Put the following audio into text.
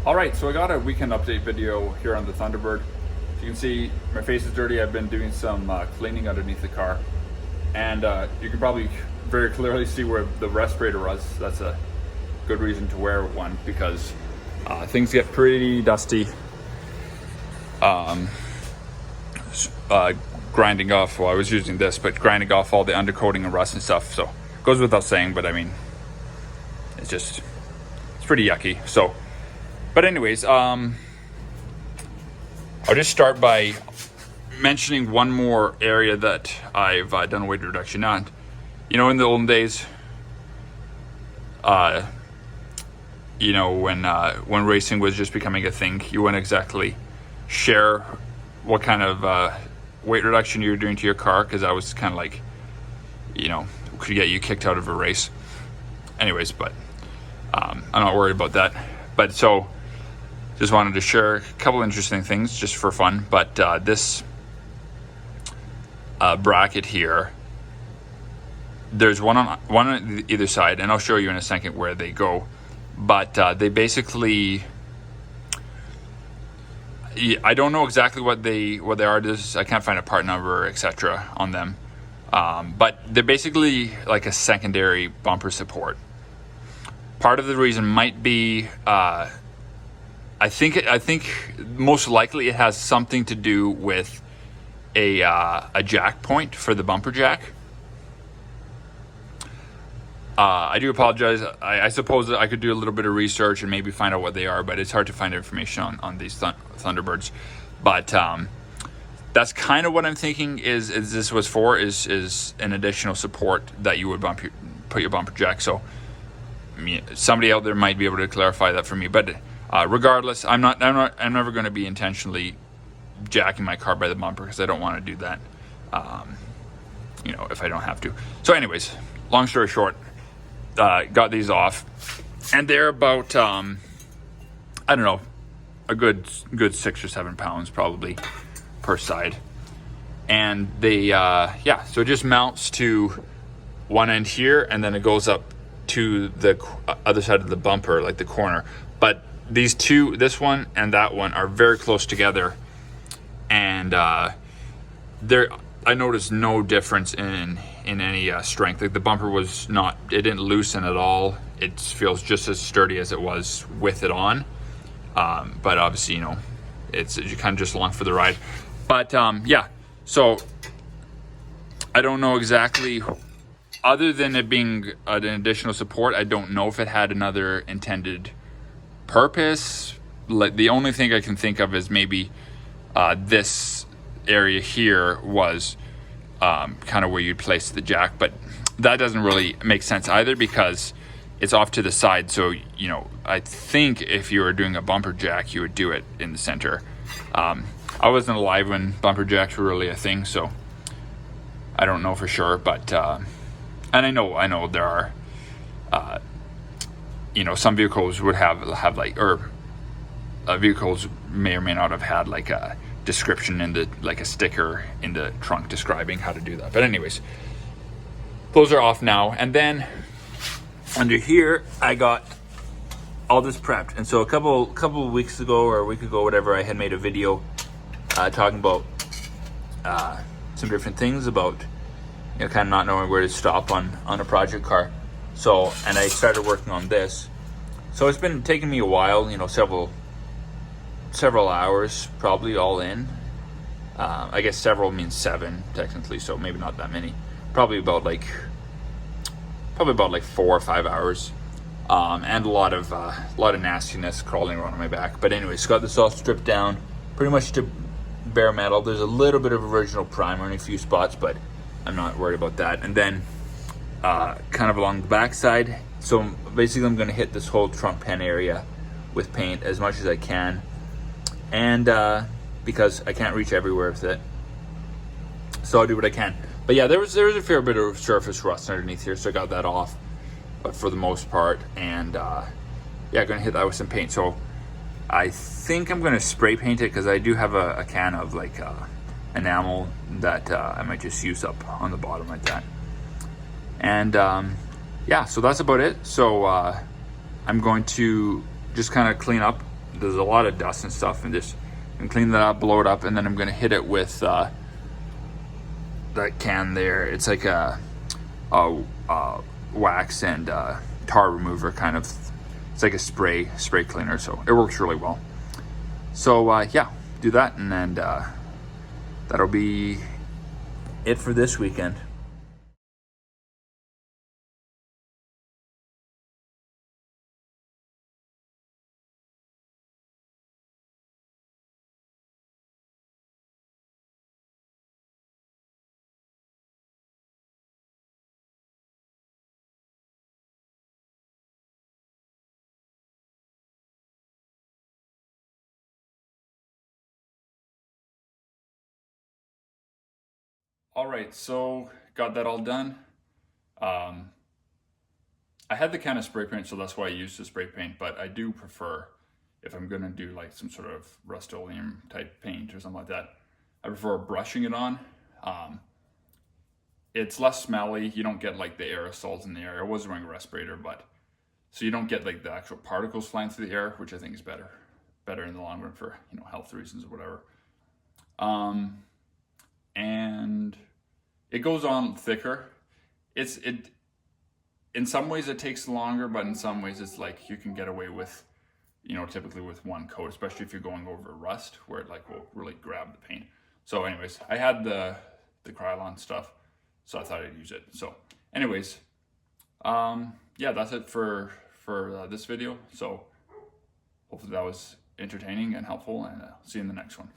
All right, so I got a weekend update video here on the Thunderbird. As you can see, my face is dirty. I've been doing some cleaning underneath the car. And you can probably very clearly see where the respirator was. That's a good reason to wear one because things get pretty dusty. Grinding off, well, I was using this, but grinding off all the undercoating and rust and stuff. So it goes without saying, but I mean, it's pretty yucky. So, but anyways, I'll just start by mentioning one more area that I've done weight reduction on. You know, in the olden days, you know, when racing was just becoming a thing, you wouldn't exactly share what kind of weight reduction you were doing to your car, because that was kind of like, you know, could get you kicked out of a race. Anyways, but I'm not worried about that. But so, just wanted to share a couple interesting things just for fun. But this bracket here, there's one on either side, and I'll show you in a second where they go. But they basically, I don't know exactly what they are. I can't find a part number, etc. on them. But they're basically like a secondary bumper support. Part of the reason might be, I think most likely it has something to do with a jack point for the bumper jack. I do apologize. I suppose that I could do a little bit of research and maybe find out what they are, but it's hard to find information on these Thunderbirds. But that's kind of what I'm thinking is this was for, is an additional support that you would put your bumper jack. So somebody out there might be able to clarify that for me. But regardless, I'm never going to be intentionally jacking my car by the bumper, because I don't want to do that. You know, if I don't have to. So anyways, long story short, got these off, and they're about I don't know, a good 6 or 7 pounds probably per side. And they yeah, so it just mounts to one end here, and then it goes up to the other side of the bumper, like the corner. But these two, this one and that one, are very close together, and I noticed no difference in any strength. Like the bumper was not, it didn't loosen at all. It feels just as sturdy as it was with it on. But obviously, you know, you kind of just along for the ride. But yeah, so I don't know exactly, other than it being an additional support, I don't know if it had another intended purpose. Like the only thing I can think of is maybe this area here was kind of where you'd place the jack, but that doesn't really make sense either, because it's off to the side. So, you know, I think if you were doing a bumper jack, you would do it in the center. I wasn't alive when bumper jacks were really a thing, so I don't know for sure. But and I know there are you know, some vehicles would have like, or vehicles may or may not have had like a description in the, like a sticker in the trunk describing how to do that. But anyways, those are off now. And then under here, I got all this prepped. And so a couple of weeks ago, or a week ago, whatever, I had made a video talking about some different things about, you know, kind of not knowing where to stop on a project car. So, and I started working on this. So it's been taking me a while, you know, several hours probably all in. I guess several means 7 technically, so maybe not that many. Probably about like 4 or 5 hours, and a lot of nastiness crawling around on my back. But anyways, got this all stripped down pretty much to bare metal. There's a little bit of original primer in a few spots, but I'm not worried about that. And then kind of along the back side, so basically I'm going to hit this whole trunk pen area with paint as much as I can. And because I can't reach everywhere with it, so I'll do what I can. But yeah, there was a fair bit of surface rust underneath here, so I got that off, but for the most part. And yeah, gonna hit that with some paint. So I think I'm gonna spray paint it, because I do have a can of like enamel that I might just use up on the bottom like that. And yeah, so that's about it. So I'm going to just kind of clean up there's a lot of dust and stuff, and just and clean that up, blow it up, and then I'm gonna hit it with that can there. It's like a wax and tar remover kind of. It's like a spray cleaner, so it works really well. So yeah, do that, and then that'll be it for this weekend. All right, so got that all done. Um, I had the can of spray paint, so that's why I used the spray paint, but I do prefer, if I'm gonna do like some sort of Rust-Oleum type paint or something like that, I prefer brushing it on. It's less smelly. You don't get like the aerosols in the air. I was wearing a respirator, but so you don't get like the actual particles flying through the air, which I think is better in the long run for, you know, health reasons or whatever. And it goes on thicker. It in some ways it takes longer, but in some ways it's like you can get away with, you know, typically with one coat, especially if you're going over rust, where it like will really grab the paint. So anyways, I had the Krylon stuff, so I thought I'd use it. So anyways, yeah, that's it for this video. So hopefully that was entertaining and helpful, and see you in the next one.